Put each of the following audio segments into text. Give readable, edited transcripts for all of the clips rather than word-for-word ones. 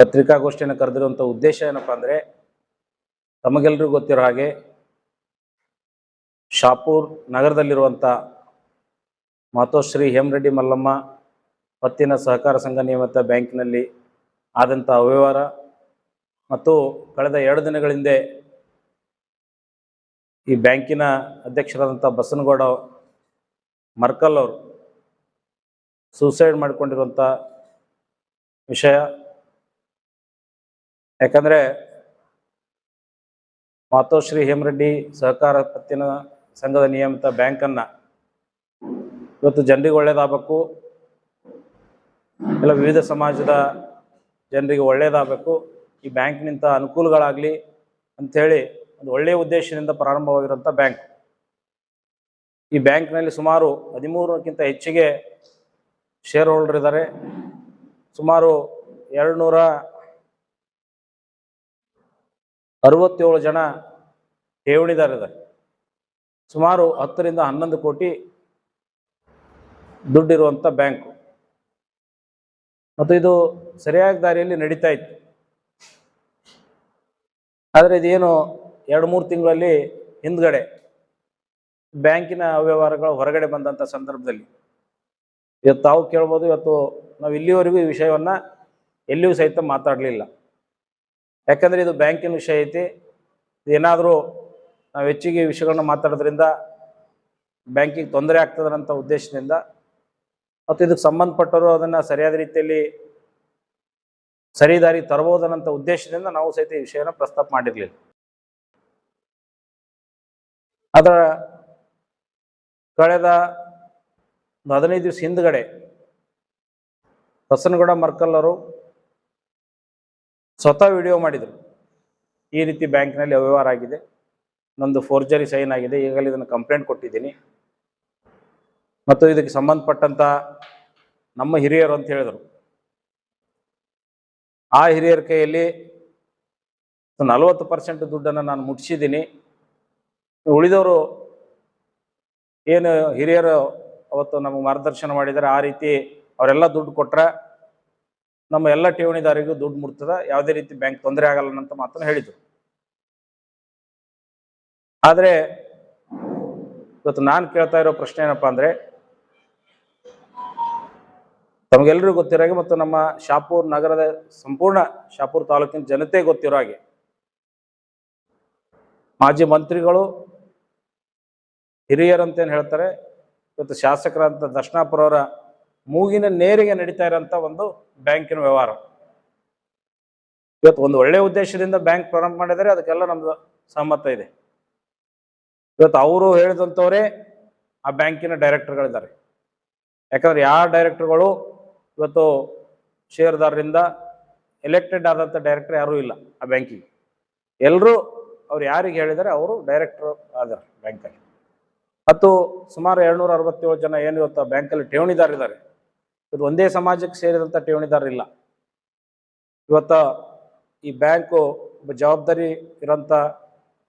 ಪತ್ರಿಕಾಗೋಷ್ಠಿಯನ್ನು ಕರೆದಿರುವಂಥ ಉದ್ದೇಶ ಏನಪ್ಪ ಅಂದರೆ, ತಮಗೆಲ್ಲರಿಗೂ ಗೊತ್ತಿರೋ ಹಾಗೆ ಶಾಪೂರ್ ನಗರದಲ್ಲಿರುವಂಥ ಮಾತೋಶ್ರೀ ಹೇಮರೆಡ್ಡಿ ಮಲ್ಲಮ್ಮ ಪತ್ತಿನ ಸಹಕಾರ ಸಂಘ ನಿಯಮಿತ ಬ್ಯಾಂಕಿನಲ್ಲಿ ಆದಂಥ ಅವ್ಯವಹಾರ ಮತ್ತು ಕಳೆದ 2 ದಿನಗಳ ಹಿಂದೆ ಈ ಬ್ಯಾಂಕಿನ ಅಧ್ಯಕ್ಷರಾದಂಥ ಬಸನಗೌಡ ಮರ್ಕಲ್ ಅವರು ಸೂಸೈಡ್ ಮಾಡಿಕೊಂಡಿರುವಂಥ ವಿಷಯ. ಯಾಕಂದರೆ ಮಾತೋಶ್ರೀ ಹೇಮರೆಡ್ಡಿ ಸಹಕಾರ ಪತ್ತಿನ ಸಂಘದ ನಿಯಮಿತ ಬ್ಯಾಂಕನ್ನು ಇವತ್ತು ಜನರಿಗೆ ಒಳ್ಳೆಯದಾಗಬೇಕು, ಎಲ್ಲ ವಿವಿಧ ಸಮಾಜದ ಜನರಿಗೆ ಒಳ್ಳೆಯದಾಗಬೇಕು, ಈ ಬ್ಯಾಂಕ್ನಿಂದ ಅನುಕೂಲಗಳಾಗಲಿ ಅಂಥೇಳಿ ಒಂದು ಒಳ್ಳೆಯ ಉದ್ದೇಶದಿಂದ ಪ್ರಾರಂಭವಾಗಿರುವಂಥ ಬ್ಯಾಂಕ್. ಈ ಬ್ಯಾಂಕ್ನಲ್ಲಿ ಸುಮಾರು 13ಕ್ಕಿಂತ ಹೆಚ್ಚಿಗೆ ಶೇರ್ ಹೋಲ್ಡರ್ ಇದ್ದಾರೆ. ಸುಮಾರು 267 ಜನ ಠೇವಣಿದಾರರಿದ್ದಾರೆ. ಸುಮಾರು 10 ರಿಂದ 11 ಕೋಟಿ ದುಡ್ಡಿರುವಂಥ ಬ್ಯಾಂಕು ಮತ್ತು ಇದು ಸರಿಯಾದ ದಾರಿಯಲ್ಲಿ ನಡೀತಾ ಇತ್ತು. ಆದರೆ ಇದೇನು 2-3 ತಿಂಗಳಲ್ಲಿ ಹಿಂದ್ಗಡೆ ಬ್ಯಾಂಕಿನ ಅವ್ಯವಹಾರಗಳು ಹೊರಗಡೆ ಬಂದಂಥ ಸಂದರ್ಭದಲ್ಲಿ ಇವತ್ತು ತಾವು ಕೇಳ್ಬೋದು, ಇವತ್ತು ನಾವು ಇಲ್ಲಿವರೆಗೂ ಈ ವಿಷಯವನ್ನು ಎಲ್ಲಿಯೂ ಸಹಿತ ಮಾತಾಡಲಿಲ್ಲ. ಯಾಕಂದರೆ ಇದು ಬ್ಯಾಂಕಿನ ವಿಷಯ ಐತಿ. ಏನಾದರೂ ನಾವು ಹೆಚ್ಚಿಗೆ ಈ ವಿಷಯಗಳನ್ನ ಮಾತಾಡೋದ್ರಿಂದ ಬ್ಯಾಂಕಿಗೆ ತೊಂದರೆ ಆಗ್ತದಂಥ ಉದ್ದೇಶದಿಂದ ಮತ್ತು ಇದಕ್ಕೆ ಸಂಬಂಧಪಟ್ಟವರು ಅದನ್ನು ಸರಿಯಾದ ರೀತಿಯಲ್ಲಿ ಸರಿದಾರಿ ತರಬಹುದನ್ನಂಥ ಉದ್ದೇಶದಿಂದ ನಾವು ಸಹಿತ ಈ ವಿಷಯನ ಪ್ರಸ್ತಾಪ ಮಾಡಿರಲಿಲ್ಲ. ಅದರ ಕಳೆದ 15 ದಿವಸ ಹಿಂದ್ಗಡೆ ಬಸನಗೌಡ ಮರ್ಕಲ್ ಅವರು ಸ್ವತಃ ವಿಡಿಯೋ ಮಾಡಿದರು. ಈ ರೀತಿ ಬ್ಯಾಂಕ್ನಲ್ಲಿ ಅವ್ಯವಹಾರ ಆಗಿದೆ, ನಂದು ಫೋರ್ಜರಿ ಸೈನ್ ಆಗಿದೆ, ಈಗಲೇ ಇದನ್ನು ಕಂಪ್ಲೇಂಟ್ ಕೊಟ್ಟಿದ್ದೀನಿ ಮತ್ತು ಇದಕ್ಕೆ ಸಂಬಂಧಪಟ್ಟಂಥ ನಮ್ಮ ಹಿರಿಯರು ಅಂತ ಹೇಳಿದರು. ಆ ಹಿರಿಯರ ಕೈಯಲ್ಲಿ 40% ದುಡ್ಡನ್ನು ನಾನು ಮುಟ್ಟಿಸಿದ್ದೀನಿ. ಉಳಿದವರು ಏನು ಹಿರಿಯರು ಅವತ್ತು ನಮಗೆ ಮಾರ್ಗದರ್ಶನ ಮಾಡಿದ್ದಾರೆ, ಆ ರೀತಿ ಅವರೆಲ್ಲ ದುಡ್ಡು ಕೊಟ್ಟರೆ ನಮ್ಮ ಎಲ್ಲ ಠೇವಣಿದಾರಿಗೂ ದುಡ್ಡು ಮುಟ್ತದೆ, ಯಾವುದೇ ರೀತಿ ಬ್ಯಾಂಕ್ ತೊಂದರೆ ಆಗಲ್ಲ ಅಂತ ಮಾತನ್ನು ಹೇಳಿದರು. ಆದರೆ ಇವತ್ತು ನಾನು ಕೇಳ್ತಾ ಇರೋ ಪ್ರಶ್ನೆ ಏನಪ್ಪ ಅಂದರೆ, ತಮಗೆಲ್ಲರಿಗೂ ಗೊತ್ತಿರೋ ಹಾಗೆ ಮತ್ತು ನಮ್ಮ ಶಾಪೂರ್ ನಗರದ ಸಂಪೂರ್ಣ ಶಾಪೂರ್ ತಾಲೂಕಿನ ಜನತೆ ಗೊತ್ತಿರೋ ಹಾಗೆ ಮಾಜಿ ಮಂತ್ರಿಗಳು ಹಿರಿಯರಂತೇನು ಹೇಳ್ತಾರೆ, ಇವತ್ತು ಶಾಸಕರಂತ ದರ್ಶನಾಪುರವರ ಮೂಗಿನ ನೇರಿಗೆ ನಡೀತಾ ಇರೋಂಥ ಒಂದು ಬ್ಯಾಂಕಿನ ವ್ಯವಹಾರ. ಇವತ್ತು ಒಂದು ಒಳ್ಳೆಯ ಉದ್ದೇಶದಿಂದ ಬ್ಯಾಂಕ್ ಪ್ರಾರಂಭ ಮಾಡಿದರೆ ಅದಕ್ಕೆಲ್ಲ ನಮ್ದು ಸಹಮತ ಇದೆ. ಇವತ್ತು ಅವರು ಹೇಳಿದಂಥವರೇ ಆ ಬ್ಯಾಂಕಿನ ಡೈರೆಕ್ಟರ್ಗಳಿದ್ದಾರೆ. ಯಾಕಂದ್ರೆ ಯಾವ ಡೈರೆಕ್ಟರ್ಗಳು ಇವತ್ತು ಷೇರುದಾರರಿಂದ ಎಲೆಕ್ಟೆಡ್ ಆದಂಥ ಡೈರೆಕ್ಟರ್ ಯಾರೂ ಇಲ್ಲ ಆ ಬ್ಯಾಂಕಿಗೆ. ಎಲ್ಲರೂ ಅವ್ರು ಯಾರಿಗೆ ಹೇಳಿದರೆ ಅವರು ಡೈರೆಕ್ಟರ್ ಆದಾರೆ ಬ್ಯಾಂಕಲ್ಲಿ. ಮತ್ತು ಸುಮಾರು 267 ಜನ ಏನು ಇವತ್ತು ಬ್ಯಾಂಕಲ್ಲಿ ಠೇವಣಿದಾರಿದ್ದಾರೆ. ಇದು ಒಂದೇ ಸಮಾಜಕ್ಕೆ ಸೇರಿದಂಥ ಠೇವಣಿದಾರರಿಲ್ಲ. ಇವತ್ತು ಈ ಬ್ಯಾಂಕು ಒಬ್ಬ ಜವಾಬ್ದಾರಿ ಇರೋಂಥ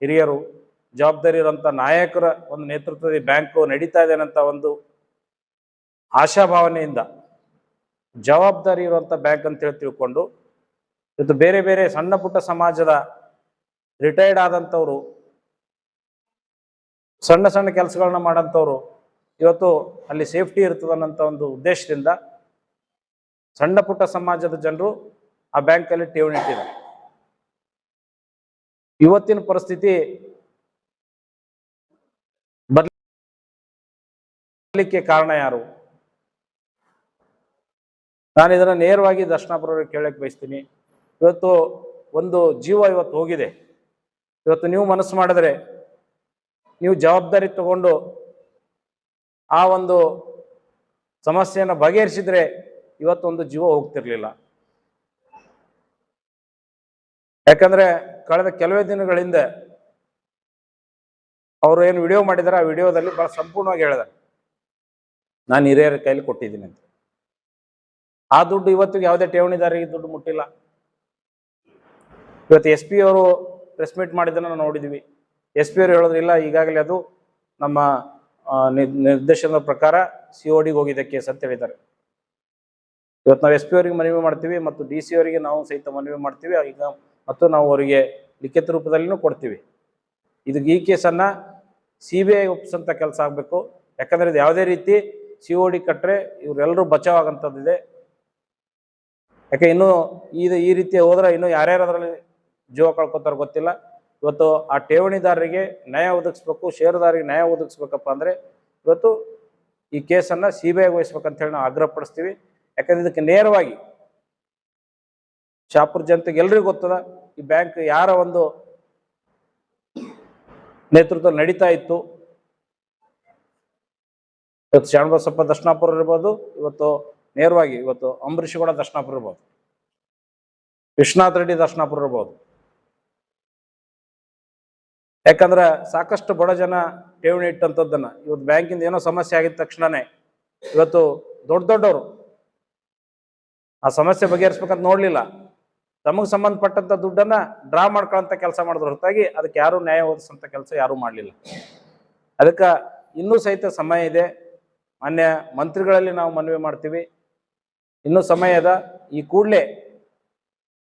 ಹಿರಿಯರು, ಜವಾಬ್ದಾರಿ ಇರೋಂಥ ನಾಯಕರ ಒಂದು ನೇತೃತ್ವದ ಬ್ಯಾಂಕು ನಡೀತಾ ಇದೆ ಅನ್ನೋಂಥ ಒಂದು ಆಶಾಭಾವನೆಯಿಂದ ಜವಾಬ್ದಾರಿ ಇರುವಂಥ ಬ್ಯಾಂಕ್ ಅಂತೇಳಿ ತಿಳ್ಕೊಂಡು ಇವತ್ತು ಬೇರೆ ಬೇರೆ ಸಣ್ಣ ಪುಟ್ಟ ಸಮಾಜದ ರಿಟೈರ್ಡ್ ಆದಂಥವ್ರು, ಸಣ್ಣ ಸಣ್ಣ ಕೆಲಸಗಳನ್ನ ಮಾಡೋಂಥವ್ರು ಇವತ್ತು ಅಲ್ಲಿ ಸೇಫ್ಟಿ ಇರ್ತದೆ ಅನ್ನೋಂಥ ಒಂದು ಉದ್ದೇಶದಿಂದ ಸಣ್ಣ ಪುಟ್ಟ ಸಮಾಜದ ಜನರು ಆ ಬ್ಯಾಂಕಲ್ಲಿ ಠೇವಣಿ ಇಟ್ಟಿದ್ದಾರೆ. ಇವತ್ತಿನ ಪರಿಸ್ಥಿತಿ ಬದಲಿಕ್ಕೆ ಕಾರಣ ಯಾರು? ನಾನು ಇದನ್ನು ನೇರವಾಗಿ ದರ್ಶನಾಪುರವ್ರಿಗೆ ಕೇಳಕ್ಕೆ ಬಯಸ್ತೀನಿ. ಇವತ್ತು ಒಂದು ಜೀವ ಇವತ್ತು ಹೋಗಿದೆ. ಇವತ್ತು ನೀವು ಮನಸ್ಸು ಮಾಡಿದ್ರೆ, ನೀವು ಜವಾಬ್ದಾರಿ ತಗೊಂಡು ಆ ಒಂದು ಸಮಸ್ಯೆಯನ್ನು ಬಗೆಹರಿಸಿದ್ರೆ ಇವತ್ತೊಂದು ಜೀವ ಹೋಗ್ತಿರ್ಲಿಲ್ಲ. ಯಾಕಂದ್ರೆ ಕಳೆದ ಕೆಲವೇ ದಿನಗಳ ಹಿಂದೆ ಅವರು ಏನು ವಿಡಿಯೋ ಮಾಡಿದಾರೆ, ಆ ವಿಡಿಯೋದಲ್ಲಿ ಬಹಳ ಸಂಪೂರ್ಣವಾಗಿ ಹೇಳಿದ್ದಾರೆ, ನಾನು ಹಿರಿಯರ ಕೈಲಿ ಕೊಟ್ಟಿದ್ದೀನಿ ಅಂತ. ಆ ದುಡ್ಡು ಇವತ್ತಿಗೆ ಯಾವುದೇ ಠೇವಣಿದಾರರಿಗೆ ದುಡ್ಡು ಮುಟ್ಟಿಲ್ಲ. ಇವತ್ತು SP ಅವರು ಪ್ರೆಸ್ ಮೀಟ್ ಮಾಡಿದ್ದನ್ನು ನಾವು ನೋಡಿದ್ವಿ. SP ಅವರು ಹೇಳೋದ್ರಿಲ್ಲ, ಈಗಾಗಲೇ ಅದು ನಮ್ಮ ನಿರ್ದೇಶನದ ಪ್ರಕಾರ CODಗೆ ಹೋಗಿದ್ದ ಕೇಸ್ ಅಂತ ಹೇಳಿದ್ದಾರೆ. ಇವತ್ತು ನಾವು SP ಅವರಿಗೆ ಮನವಿ ಮಾಡ್ತೀವಿ ಮತ್ತು DC ಅವರಿಗೆ ನಾವು ಸಹಿತ ಮನವಿ ಮಾಡ್ತೀವಿ ಈಗ, ಮತ್ತು ನಾವು ಅವರಿಗೆ ಲಿಖಿತ ರೂಪದಲ್ಲಿನೂ ಕೊಡ್ತೀವಿ. ಈ ಕೇಸನ್ನು CBI ಒಪ್ಪಿಸಂಥ ಕೆಲಸ ಆಗಬೇಕು. ಯಾಕಂದರೆ ಇದು ಯಾವುದೇ ರೀತಿ COD ಕಟ್ಟರೆ ಇವರೆಲ್ಲರೂ ಬಚಾವ್ ಆಗಂಥದ್ದಿದೆ. ಯಾಕೆ ಇನ್ನೂ ಈ ರೀತಿ ಹೋದ್ರೆ ಇನ್ನೂ ಯಾರ್ಯಾರು ಅದರಲ್ಲಿ ಜೀವ ಕಳ್ಕೊತಾರೋ ಗೊತ್ತಿಲ್ಲ. ಇವತ್ತು ಆ ಠೇವಣಿದಾರರಿಗೆ ನ್ಯಾಯ ಒದಗಿಸ್ಬೇಕು, ಷೇರುದಾರರಿಗೆ ನ್ಯಾಯ ಒದಗಿಸ್ಬೇಕಪ್ಪ ಅಂದರೆ ಇವತ್ತು ಈ ಕೇಸನ್ನು CBI ವಹಿಸ್ಬೇಕಂತ ಹೇಳಿ ನಾವು ಆಗ್ರಹಪಡಿಸ್ತೀವಿ. ಯಾಕಂದ್ರೆ ಇದಕ್ಕೆ ನೇರವಾಗಿ ಶಾಪುರ್ ಜನತೆಗೆ ಎಲ್ರಿಗೂ ಗೊತ್ತದ ಈ ಬ್ಯಾಂಕ್ ಯಾರ ಒಂದು ನೇತೃತ್ವ ನಡೀತಾ ಇತ್ತು. ಇವತ್ತು ಶರಣಬಸಪ್ಪ ದರ್ಶನಾಪುರ ಇರ್ಬೋದು, ಇವತ್ತು ನೇರವಾಗಿ ಇವತ್ತು ಅಂಬರೀಷ್ ಗೌಡ ದರ್ಶನಾಪುರ ಇರ್ಬೋದು, ವಿಶ್ವನಾಥ್ ರೆಡ್ಡಿ ದರ್ಶನಾಪುರ ಇರ್ಬೋದು. ಯಾಕಂದ್ರೆ ಸಾಕಷ್ಟು ಬಡ ಜನ ಠೇವಣಿ ಇಟ್ಟಂಥದ್ದನ್ನ ಇವತ್ತು ಬ್ಯಾಂಕಿಂದ ಏನೋ ಸಮಸ್ಯೆ ಆಗಿದ ತಕ್ಷಣನೇ ಇವತ್ತು ದೊಡ್ಡವರು ಆ ಸಮಸ್ಯೆ ಬಗೆಹರಿಸ್ಬೇಕಂತ ನೋಡ್ಲಿಲ್ಲ, ತಮಗೆ ಸಂಬಂಧಪಟ್ಟಂತ ದುಡ್ಡನ್ನ ಡ್ರಾ ಮಾಡ್ಕೊಳ್ಳೋಂಥ ಕೆಲಸ ಮಾಡಿದ್ರು ಹೊರತಾಗಿ ಅದಕ್ಕೆ ಯಾರು ನ್ಯಾಯ ಒದಗಿಸೋಂಥ ಕೆಲಸ ಯಾರೂ ಮಾಡಲಿಲ್ಲ. ಅದಕ್ಕೆ ಇನ್ನೂ ಸಹಿತ ಸಮಯ ಇದೆ. ಮಾನ್ಯ ಮಂತ್ರಿಗಳಲ್ಲಿ ನಾವು ಮನವಿ ಮಾಡ್ತೀವಿ, ಇನ್ನೂ ಸಮಯ ಅದ. ಈ ಕೂಡಲೇ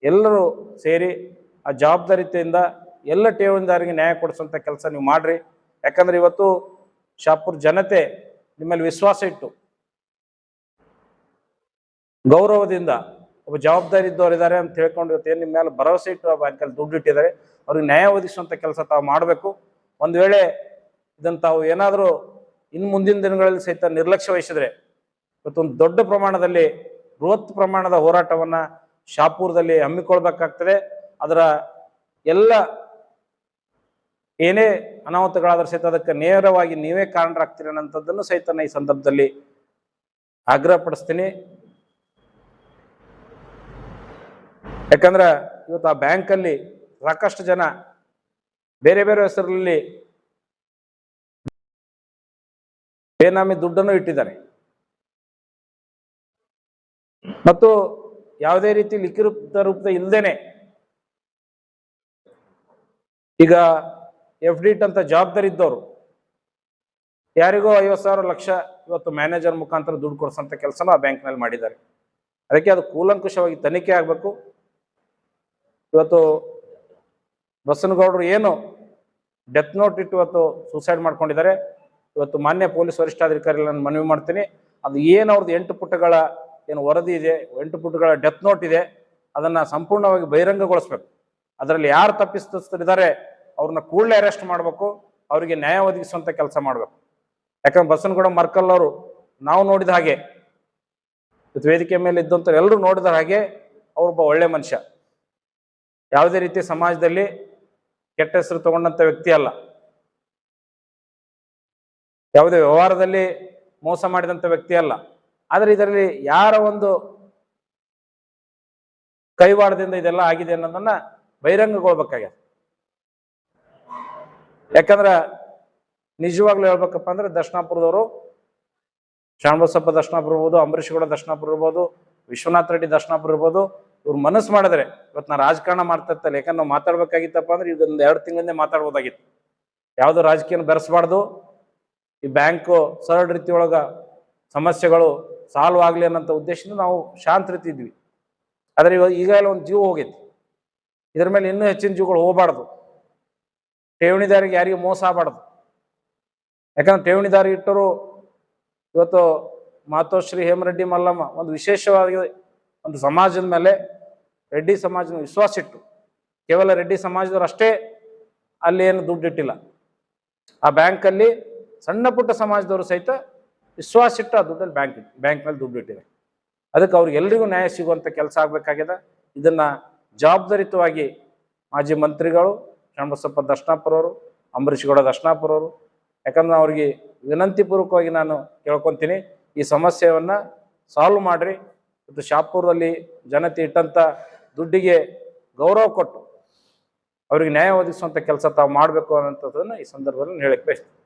ಎಲ್ಲರೂ ಸೇರಿ ಆ ಜವಾಬ್ದಾರಿತೆಯಿಂದ ಎಲ್ಲ ಠೇವಣಿದಾರರಿಗೆ ನ್ಯಾಯ ಕೊಡಿಸುವಂಥ ಕೆಲಸ ನೀವು ಮಾಡ್ರಿ. ಯಾಕಂದ್ರೆ ಇವತ್ತು ಶಾಪುರ್ ಜನತೆ ನಿಮ್ಮಲ್ಲಿ ವಿಶ್ವಾಸ ಇಟ್ಟು ಗೌರವದಿಂದ ಒಬ್ಬ ಜವಾಬ್ದಾರಿ ಇದ್ದವರಿದ್ದಾರೆ ಅಂತ ಹೇಳ್ಕೊಂಡು ಇವತ್ತು ಏನು ನಿಮ್ಮ ಮೇಲೆ ಭರವಸೆ ಇಟ್ಟು ಆ ಬ್ಯಾಂಕಲ್ಲಿ ದುಡ್ಡು ಇಟ್ಟಿದ್ದಾರೆ, ಅವ್ರಿಗೆ ನ್ಯಾಯ ಒದಗಿಸುವಂಥ ಕೆಲಸ ತಾವು ಮಾಡಬೇಕು. ಒಂದು ವೇಳೆ ಇದನ್ನು ತಾವು ಏನಾದರೂ ಇನ್ನು ಮುಂದಿನ ದಿನಗಳಲ್ಲಿ ಸಹಿತ ನಿರ್ಲಕ್ಷ್ಯ ವಹಿಸಿದ್ರೆ ಇವತ್ತೊಂದು ದೊಡ್ಡ ಪ್ರಮಾಣದಲ್ಲಿ ಬೃಹತ್ ಪ್ರಮಾಣದ ಹೋರಾಟವನ್ನು ಶಾಪುರದಲ್ಲಿ ಹಮ್ಮಿಕೊಳ್ಬೇಕಾಗ್ತದೆ. ಅದರ ಎಲ್ಲ ಏನೇ ಅನಾಹುತಗಳಾದ್ರೂ ಸಹಿತ ಅದಕ್ಕೆ ನೇರವಾಗಿ ನೀವೇ ಕಾರಣರಾಗ್ತೀರಿ ಅನ್ನೋಂಥದ್ದನ್ನು ಸಹಿತ ಈ ಸಂದರ್ಭದಲ್ಲಿ ಆಗ್ರಹಪಡಿಸ್ತೀನಿ. ಯಾಕಂದ್ರೆ ಇವತ್ತು ಆ ಬ್ಯಾಂಕಲ್ಲಿ ಸಾಕಷ್ಟು ಜನ ಬೇರೆ ಬೇರೆ ಹೆಸರಲ್ಲಿ ಬೇನಾಮಿ ದುಡ್ಡನ್ನು ಇಟ್ಟಿದ್ದಾರೆ ಮತ್ತು ಯಾವುದೇ ರೀತಿ ಲಿಖಿತ ರೂಪದ ಇಲ್ಲದೇನೆ ಈಗ FD ಅಂತ ಜವಾಬ್ದಾರಿ ಇದ್ದವರು ಯಾರಿಗೋ 50,000 ಲಕ್ಷ ಇವತ್ತು ಮ್ಯಾನೇಜರ್ ಮುಖಾಂತರ ದುಡ್ಡು ಕೊಡಿಸೋಂಥ ಕೆಲಸನೂ ಆ ಬ್ಯಾಂಕ್ನಲ್ಲಿ ಮಾಡಿದ್ದಾರೆ. ಅದಕ್ಕೆ ಅದು ಕೂಲಂಕುಷವಾಗಿ ತನಿಖೆ ಆಗಬೇಕು. ಇವತ್ತು ಬಸನಗೌಡರು ಏನು ಡೆತ್ ನೋಟ್ ಇಟ್ಟು ಇವತ್ತು ಸೂಸೈಡ್ ಮಾಡ್ಕೊಂಡಿದ್ದಾರೆ. ಇವತ್ತು ಮಾನ್ಯ ಪೊಲೀಸ್ ವರಿಷ್ಠಾಧಿಕಾರಿಗಳು ನಾನು ಮನವಿ ಮಾಡ್ತೀನಿ, ಅದು ಏನು ಅವ್ರದ್ದು 8 ಪುಟಗಳ ಏನು ವರದಿ ಇದೆ, 8 ಪುಟಗಳ ಡೆತ್ ನೋಟ್ ಇದೆ, ಅದನ್ನು ಸಂಪೂರ್ಣವಾಗಿ ಬಹಿರಂಗಗೊಳಿಸ್ಬೇಕು. ಅದರಲ್ಲಿ ಯಾರು ತಪ್ಪಿತಸ್ಥರಿದ್ದಾರೆ ಅವ್ರನ್ನ ಕೂಡಲೇ ಅರೆಸ್ಟ್ ಮಾಡಬೇಕು, ಅವರಿಗೆ ನ್ಯಾಯ ಒದಗಿಸುವಂಥ ಕೆಲಸ ಮಾಡಬೇಕು. ಯಾಕಂದ್ರೆ ಬಸನಗೌಡ ಮರ್ಕಲ್ ಅವರು ನಾವು ನೋಡಿದ ಹಾಗೆ ಇವತ್ತು ವೇದಿಕೆ ಮೇಲೆ ಇದ್ದಂಥವ್ರು ಎಲ್ಲರೂ ನೋಡಿದ ಹಾಗೆ ಅವರೊಬ್ಬ ಒಳ್ಳೆ ಮನುಷ್ಯ, ಯಾವುದೇ ರೀತಿ ಸಮಾಜದಲ್ಲಿ ಕೆಟ್ಟ ಹೆಸರು ತಗೊಂಡಂಥ ವ್ಯಕ್ತಿ ಅಲ್ಲ, ಯಾವುದೇ ವ್ಯವಹಾರದಲ್ಲಿ ಮೋಸ ಮಾಡಿದಂಥ ವ್ಯಕ್ತಿ ಅಲ್ಲ. ಆದರೆ ಇದರಲ್ಲಿ ಯಾರ ಒಂದು ಕೈವಾಡದಿಂದ ಇದೆಲ್ಲ ಆಗಿದೆ ಅನ್ನೋದನ್ನ ಬಹಿರಂಗಗೊಳ್ಬೇಕಾಗ್ಯದ. ಯಾಕಂದ್ರೆ ನಿಜವಾಗ್ಲೂ ಹೇಳ್ಬೇಕಪ್ಪ ಅಂದ್ರೆ ದರ್ಶನಾಪುರದವರು ಶರಣಬಸಪ್ಪ ದರ್ಶನಾಪುರ ಇರ್ಬೋದು, ಅಂಬರೀಷ್ ಗೌಡ ದರ್ಶನಾಪುರ ಇರ್ಬೋದು, ವಿಶ್ವನಾಥ್ ರೆಡ್ಡಿ ದರ್ಶನಾಪುರ ಇರ್ಬೋದು, ಇವ್ರು ಮನಸ್ಸು ಮಾಡಿದ್ರೆ ಇವತ್ತು ನಾ ರಾಜಕಾರಣ ಮಾಡ್ತಾ ಇರ್ತಲ್ಲ. ಯಾಕಂದ್ರೆ ನಾವು ಮಾತಾಡ್ಬೇಕಾಗಿತ್ತಪ್ಪ ಅಂದ್ರೆ ಈಗ ಒಂದು 2 ತಿಂಗಳಿಂದ ಮಾತಾಡ್ಬೋದಾಗಿತ್ತು. ಯಾವುದೋ ರಾಜಕೀಯನ ಬೆರೆಸಬಾರ್ದು, ಈ ಬ್ಯಾಂಕು ಸರಳ ರೀತಿ ಒಳಗ ಸಮಸ್ಯೆಗಳು ಸಾಲ್ವ್ ಆಗಲಿ ಅನ್ನೋಂಥ ಉದ್ದೇಶದಿಂದ ನಾವು ಶಾಂತ ರೀತಿ ಇದ್ವಿ. ಆದರೆ ಈಗಾಗಲೇ ಒಂದು ಜೀವ ಹೋಗೈತಿ, ಇದ್ರ ಮೇಲೆ ಇನ್ನೂ ಹೆಚ್ಚಿನ ಜೀವಗಳು ಹೋಗಬಾರ್ದು. ಠೇವಣಿದಾರಿಗೆ ಯಾರಿಗೂ ಮೋಸ ಆಗಬಾರ್ದು. ಯಾಕಂದ್ರೆ ಠೇವಣಿದಾರಿ ಇಟ್ಟರು ಇವತ್ತು ಮಾತೋಶ್ರೀ ಹೇಮರೆಡ್ಡಿ ಮಲ್ಲಮ್ಮ ಒಂದು ವಿಶೇಷವಾಗಿ ಒಂದು ಸಮಾಜದ ಮೇಲೆ ರೆಡ್ಡಿ ಸಮಾಜದ ವಿಶ್ವಾಸ ಇಟ್ಟು, ಕೇವಲ ರೆಡ್ಡಿ ಸಮಾಜದವರು ಅಷ್ಟೇ ಅಲ್ಲಿ ಏನು ದುಡ್ಡು ಇಟ್ಟಿಲ್ಲ, ಆ ಬ್ಯಾಂಕಲ್ಲಿ ಸಣ್ಣ ಪುಟ್ಟ ಸಮಾಜದವರು ಸಹಿತ ವಿಶ್ವಾಸ ಇಟ್ಟು ಆ ದುಡ್ಡಲ್ಲಿ ಬ್ಯಾಂಕ್ನಲ್ಲಿ ದುಡ್ಡು ಇಟ್ಟಿದೆ. ಅದಕ್ಕೆ ಅವ್ರಿಗೆಲ್ಲರಿಗೂ ನ್ಯಾಯ ಸಿಗುವಂಥ ಕೆಲಸ ಆಗಬೇಕಾಗಿದೆ. ಇದನ್ನು ಜವಾಬ್ದಾರಿತವಾಗಿ ಮಾಜಿ ಮಂತ್ರಿಗಳು ಶರಣಬಸಪ್ಪ ದರ್ಶನಾಪುರ ಅವರು, ಅಂಬರೀಷ್ ಗೌಡ ದರ್ಶನಾಪುರ ಅವರು, ಯಾಕಂದ್ರೆ ಅವ್ರಿಗೆ ವಿನಂತಿಪೂರ್ವಕವಾಗಿ ನಾನು ಕೇಳ್ಕೊತೀನಿ, ಈ ಸಮಸ್ಯೆಯನ್ನು ಸಾಲ್ವ್ ಮಾಡಿರಿ. ಮತ್ತು ಶಾಪುರದಲ್ಲಿ ಜನತೆ ಇಟ್ಟಂಥ ದುಡ್ಡಿಗೆ ಗೌರವ ಕೊಟ್ಟು ಅವ್ರಿಗೆ ನ್ಯಾಯ ಒದಗಿಸುವಂಥ ಕೆಲಸ ತಾವು ಮಾಡಬೇಕು ಅನ್ನೋಂಥದ್ದನ್ನು ಈ ಸಂದರ್ಭದಲ್ಲಿ ಹೇಳಕ್ಕೆ ಬಯಸ್ತೀನಿ.